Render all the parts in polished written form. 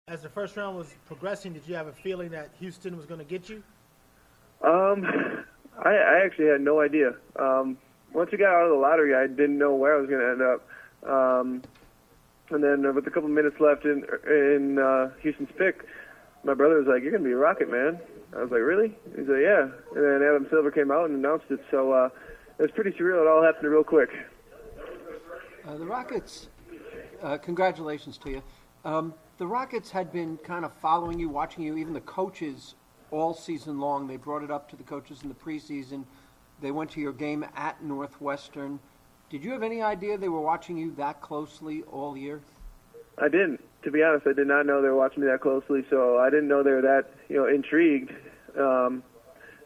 As the first round was progressing, did you have a feeling that Houston was going to get you? I actually had no idea. Once we got out of the lottery, I didn't know where I was going to end up. And then with a couple minutes left in Houston's pick, my brother was like, "You're going to be a Rocket, man." I was like, "Really?" He's like, "Yeah." And then Adam Silver came out and announced it. So it was pretty surreal. It all happened real quick. The Rockets, congratulations to you. The Rockets had been kind of following you, watching you, even the coaches all season long. They brought it up to the coaches in the preseason. They went to your game at Northwestern. Did you have any idea they were watching you that closely all year? I didn't. To be honest, I did not know they were watching me that closely, so I didn't know they were that, intrigued. So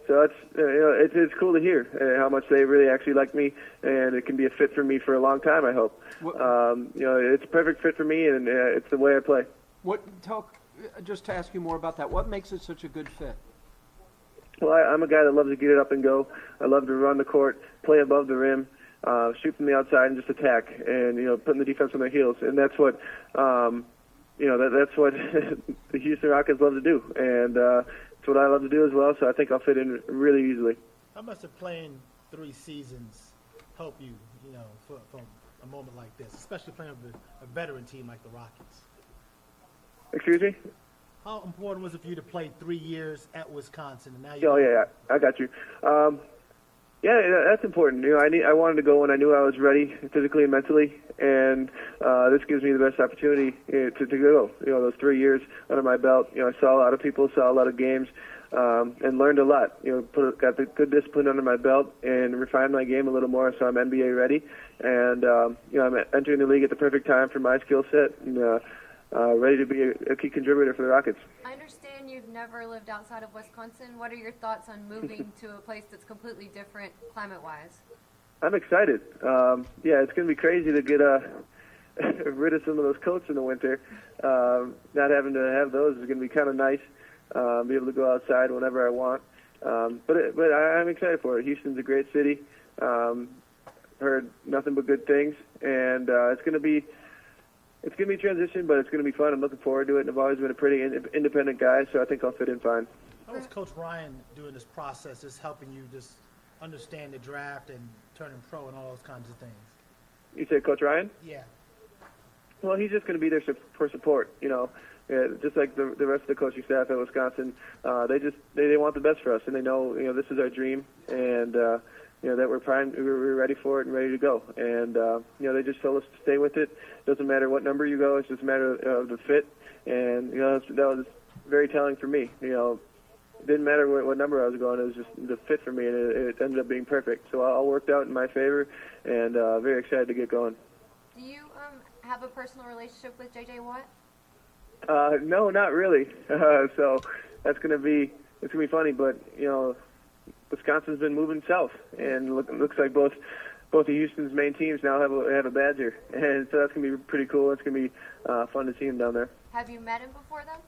it's cool to hear how much they really actually like me, and it can be a fit for me for a long time, I hope. It's a perfect fit for me, and it's the way I play. Just to ask you more about that, what makes it such a good fit? Well, I'm a guy that loves to get it up and go. I love to run the court, play above the rim, shoot from the outside, and just attack, and putting the defense on their heels. And that's what that's what the Houston Rockets love to do, and it's what I love to do as well. So I think I'll fit in really easily. How much did playing 3 seasons help you, for a moment like this, especially playing with a veteran team like the Rockets? Excuse me? How important was it for you to play 3 years at Wisconsin? And now yeah, I got you. Yeah, that's important. I wanted to go when I knew I was ready physically and mentally, and this gives me the best opportunity to go. Those 3 years under my belt. I saw a lot of people, saw a lot of games, and learned a lot. Got the good discipline under my belt and refined my game a little more, so I'm NBA ready. And I'm entering the league at the perfect time for my skill set, and ready to be a key contributor for the Rockets. I understand you've never lived outside of Wisconsin. What are your thoughts on moving to a place that's completely different climate-wise? I'm excited. It's going to be crazy to get rid of some of those coats in the winter. Not having to have those is going to be kind of nice. Be able to go outside whenever I want. But I'm excited for it. Houston's a great city. Heard nothing but good things, and it's going to be a transition, but it's going to be fun. I'm looking forward to it, and I've always been a pretty independent guy, so I think I'll fit in fine. How was Coach Ryan doing this process, just helping you just understand the draft and turning pro and all those kinds of things? You say Coach Ryan? Yeah. Well, he's just going to be there for support, just like the rest of the coaching staff at Wisconsin. They want the best for us, and they know, this is our dream, and that we're primed, we're ready for it and ready to go. And they just told us to stay with it. Doesn't matter what number you go; it's just a matter of the fit. And that was very telling for me. It didn't matter what number I was going; it was just the fit for me, and it ended up being perfect. So all worked out in my favor, and very excited to get going. Do you have a personal relationship with J.J. Watt? No, not really. So it's gonna be funny, but Wisconsin's been moving south, and looks like both of Houston's main teams now have a Badger, and so that's gonna be pretty cool. It's gonna be fun to see him down there. Have you met him before, then?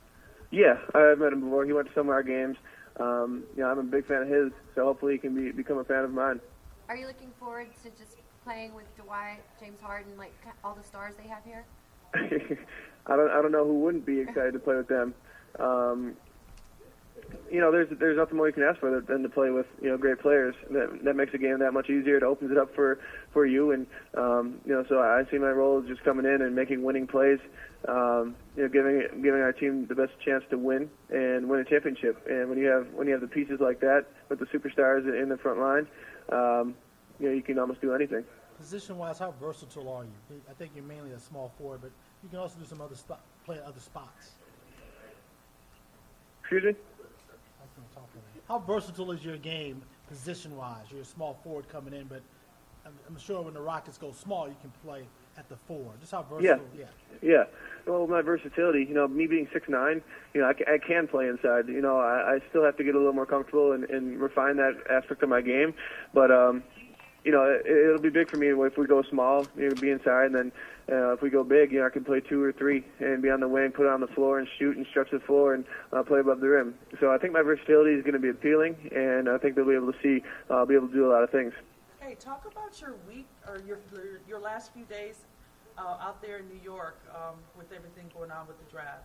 Yeah, I've met him before. He went to some of our games. I'm a big fan of his, so hopefully he can become a fan of mine. Are you looking forward to just playing with Dwight, James Harden, like all the stars they have here? I don't know who wouldn't be excited to play with them. There's nothing more you can ask for than to play with great players. That makes the game that much easier. It opens it up for you, and so I see my role as just coming in and making winning plays, giving our team the best chance to win and win a championship. And when you have the pieces like that with the superstars in the front line, you can almost do anything. Position-wise, how versatile are you? I think you're mainly a small forward, but you can also do some other play at other spots. Excuse me? How versatile is your game position-wise? You're a small forward coming in, but I'm sure when the Rockets go small, you can play at the 4. Just how versatile? Yeah. Well, my versatility, me being 6'9", I can play inside. I still have to get a little more comfortable and refine that aspect of my game, but it'll be big for me if we go small, be inside, and then if we go big, I can play 2 or 3 and be on the wing, put it on the floor and shoot and stretch the floor and play above the rim. So I think my versatility is going to be appealing, and I think they'll be able to see I'll be able to do a lot of things. Hey, talk about your week or your last few days out there in New York with everything going on with the draft.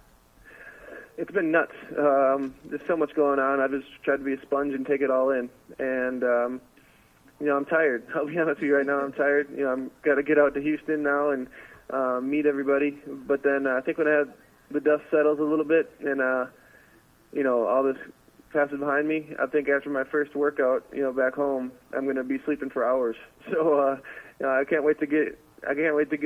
It's been nuts. There's so much going on. I've just tried to be a sponge and take it all in. And, I'm tired. I'll be honest with you right now. I'm tired. I'm got to get out to Houston now and meet everybody. But then I think when the dust settles a little bit and, all this passes behind me, I think after my first workout, back home, I'm going to be sleeping for hours. So I can't wait to get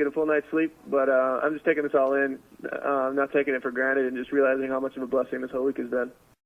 a full night's sleep, but I'm just taking this all in. I'm not taking it for granted and just realizing how much of a blessing this whole week has been.